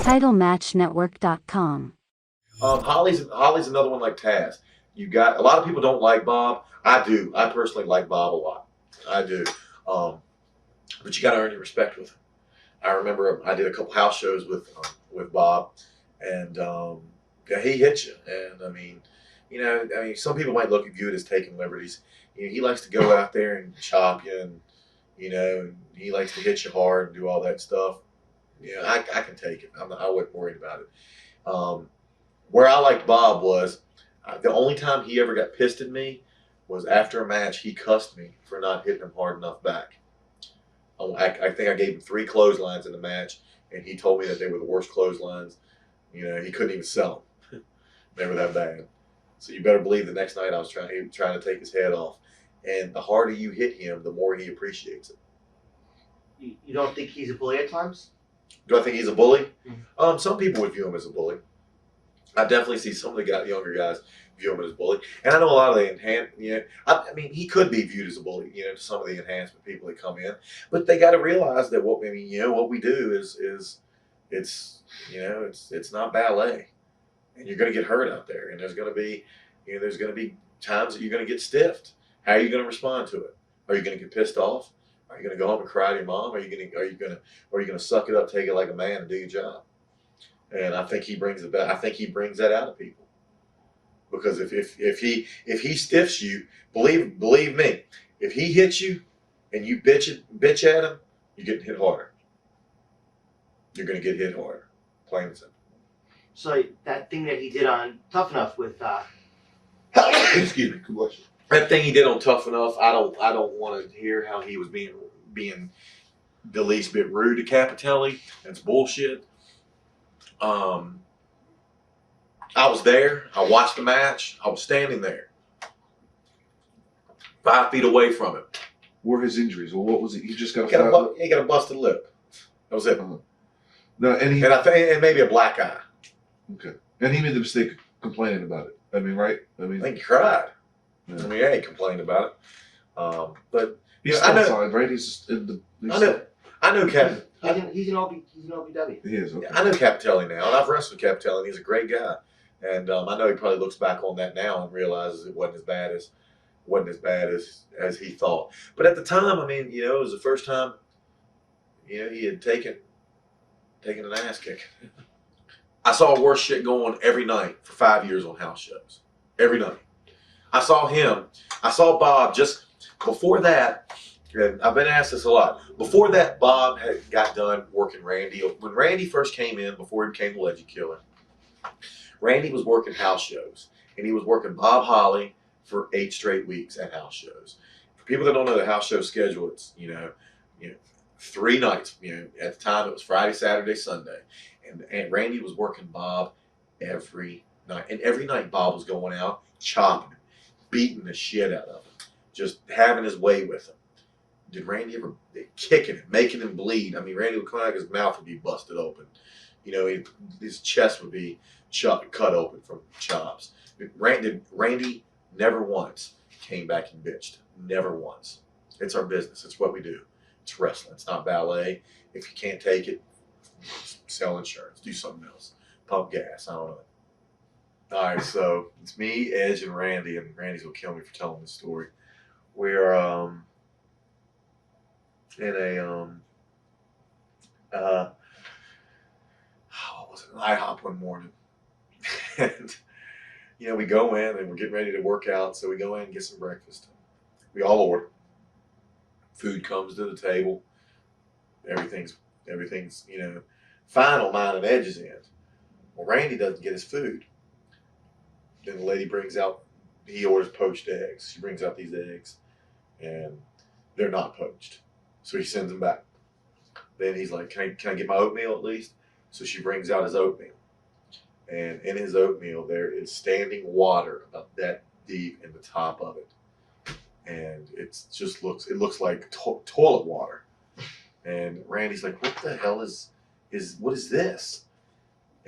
TitleMatchNetwork.com. Holly's another one like Taz. You got a lot of people don't like Bob. I do. I personally like Bob a lot. I do. But you got to earn your respect with him. I remember I did a couple house shows with Bob, and yeah, he hit you. And I mean, some people might look at you as taking liberties. He likes to go out there and chop you, and and he likes to hit you hard and do all that stuff. I can take it. I wasn't worried about it. Where I liked Bob was the only time he ever got pissed at me was after a match. He cussed me for not hitting him hard enough back. I think I gave him 3 clotheslines in the match, and he told me that they were the worst clotheslines. He couldn't even sell them. They were that bad. So you better believe the next night I was trying to take his head off. And the harder you hit him, the more he appreciates it. You don't think he's a bully at times? Do I think he's a bully? Mm-hmm. Some people would view him as a bully. I definitely see some of the younger guys view him as a bully. And I know a lot of the I mean, he could be viewed as a bully, to some of the enhancement people that come in. But they got to realize that what we do is it's not ballet. And you're going to get hurt out there. And there's going to be times that you're going to get stiffed. How are you going to respond to it? Are you going to get pissed off? Are you going to go home and cry to your mom? Are you going to suck it up, take it like a man, and do your job? And I think he brings that out of people. Because if he stiffs you, believe me, if he hits you and you bitch at him, you're getting hit harder. You're going to get hit harder. Plain and simple. So that thing that he did on Tough Enough with excuse me, question. That thing he did on Tough Enough, I don't want to hear how he was being the least bit rude to Capitelli. That's bullshit. I was there. I watched the match. I was standing there, 5 feet away from him. Were his injuries? Well, what was it? He just got he got a busted lip. That was it. No, and I think maybe a black eye. Okay, and he made the mistake of complaining about it. I mean, right? I think he cried. Yeah. He complained about it. But he's still signed, right? He's just in the. I know Captain. He's an OVW. He is. Okay. I know Capitelli now, and I've wrestled Capitelli, and he's a great guy. And I know he probably looks back on that now and realizes it wasn't as bad as he thought. But at the time, it was the first time, he had taken an ass kick. I saw worse shit going every night for 5 years on house shows. Every night. I saw Bob just before that, and I've been asked this a lot. Before that, Bob had got done working Randy. When Randy first came in, before he became the Legend Killer, Randy was working house shows. And he was working Bob Holly for 8 straight weeks at house shows. For people that don't know the house show schedule, it's 3 nights. At the time it was Friday, Saturday, Sunday. And Randy was working Bob every night. And every night Bob was going out, chopping him, beating the shit out of him, just having his way with him. Did Randy ever kicking him, making him bleed? Randy would come out, his mouth would be busted open. His chest would be cut open from chops. Randy never once came back and bitched. Never once. It's our business. It's what we do. It's wrestling. It's not ballet. If you can't take it, sell insurance. Do something else. Pump gas. I don't know. All right, so it's me, Edge, and Randy, and Randy's gonna kill me for telling this story. We're in a what was it? An IHOP one morning, and we go in and we're getting ready to work out, so we go in and get some breakfast. We all order. Food comes to the table. Everything's fine on mine and Edge's end. Well, Randy doesn't get his food. Then the lady brings out, he orders poached eggs. She brings out these eggs, and they're not poached. So he sends them back. Then he's like, can I get my oatmeal at least? So she brings out his oatmeal. And in his oatmeal, there is standing water about that deep in the top of it. And it looks like toilet water. And Randy's like, what the hell what is this?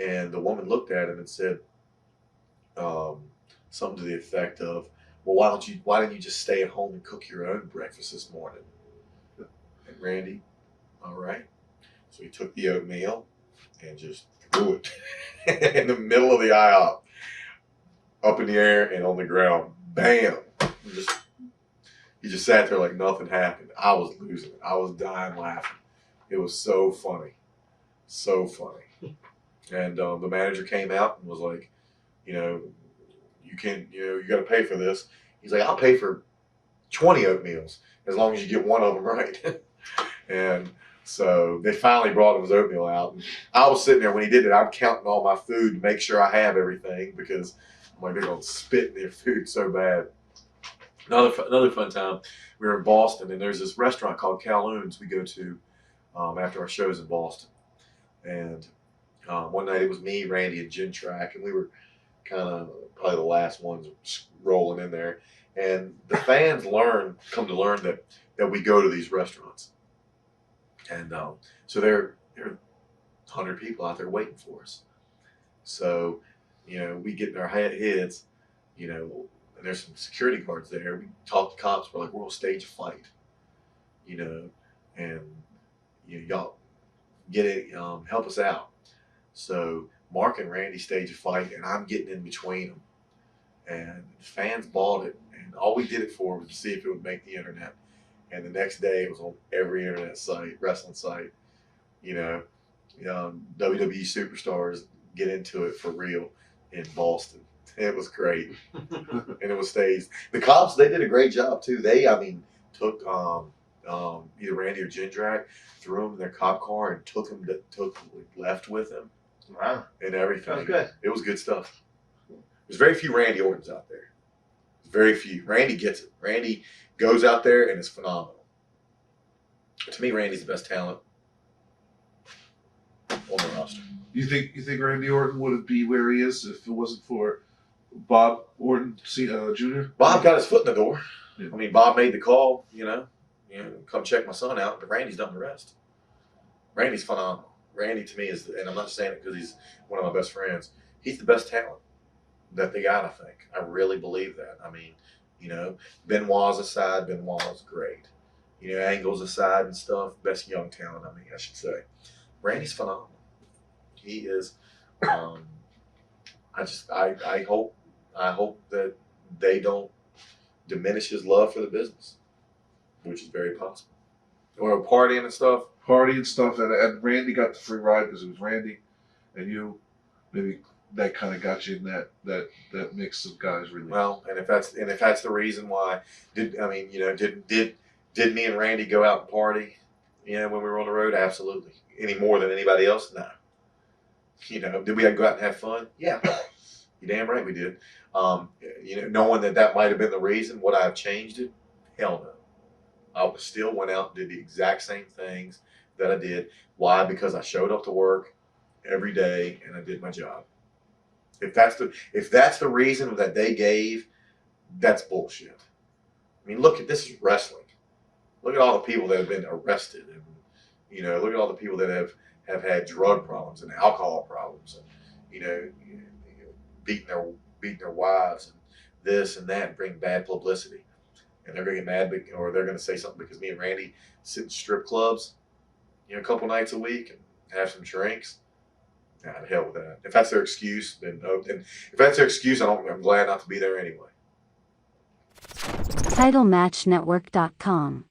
And the woman looked at him and said, something to the effect of, well, why didn't you just stay at home and cook your own breakfast this morning? And Randy, all right. So he took the oatmeal and just threw it in the middle of the IHOP, up in the air and on the ground. Bam! He just sat there like nothing happened. I was losing it. I was dying laughing. It was so funny. So funny. And the manager came out and was like, you know, you got to pay for this. He's like, I'll pay for 20 oatmeals as long as you get one of them right. And so they finally brought him his oatmeal out. And I was sitting there when he did it. I'm counting all my food to make sure I have everything because I'm like, they're going to spit in their food so bad. Another fun time, we were in Boston, and there's this restaurant called Calhoun's we go to after our shows in Boston. And one night it was me, Randy, and Jen Track, and we were kind of probably the last ones rolling in there. And the fans come to learn that we go to these restaurants. And so there are 100 people out there waiting for us. So, we get in our heads, and there's some security guards there. We talk to cops. We're like, we're going to stage a fight, and y'all get it, help us out. So Mark and Randy stage a fight, and I'm getting in between them. And fans bought it, and all we did it for was to see if it would make the internet. And the next day, it was on every internet site, wrestling site. WWE superstars get into it for real in Boston. It was great, and it was staged. The cops, they did a great job too. They, took either Randy or Jindrak, threw him in their cop car and left with him. Wow. And everything. That was good. It was good stuff. There's very few Randy Ortons out there. Very few. Randy gets it. Randy goes out there and is phenomenal. To me, Randy's the best talent on the roster. You think Randy Orton would be where he is if it wasn't for Bob Orton Jr.? Bob got his foot in the door. Yeah. I mean, Bob made the call, come check my son out, but Randy's done the rest. Randy's phenomenal. Randy, to me, and I'm not saying it because he's one of my best friends, he's the best talent that they got, I think. I really believe that. I mean, Benoit's aside, Benoit's great. Angles aside and stuff, best young talent, I should say. Randy's phenomenal. He is. I hope that they don't diminish his love for the business, which is very possible. Or partying and stuff. And Randy got the free ride because it was Randy and you. Maybe that kind of got you in that mix of guys, really. Well, and if that's the reason why, did me and Randy go out and party, when we were on the road? Absolutely. Any more than anybody else? No. Did we go out and have fun? Yeah. You damn right we did. Knowing that might have been the reason, would I have changed it? Hell no. I would still went out and did the exact same things that I did. Why? Because I showed up to work every day and I did my job. If that's the reason that they gave, that's bullshit. I mean, this is wrestling. Look at all the people that have been arrested, and look at all the people that have had drug problems and alcohol problems, and beating their wives and this and that, and bring bad publicity. And they're going to get mad, or they're going to say something because me and Randy sit in strip clubs, a couple nights a week and have some drinks. Nah, to hell with that. If that's their excuse, then if that's their excuse, I'm glad not to be there anyway. TitleMatchNetwork.com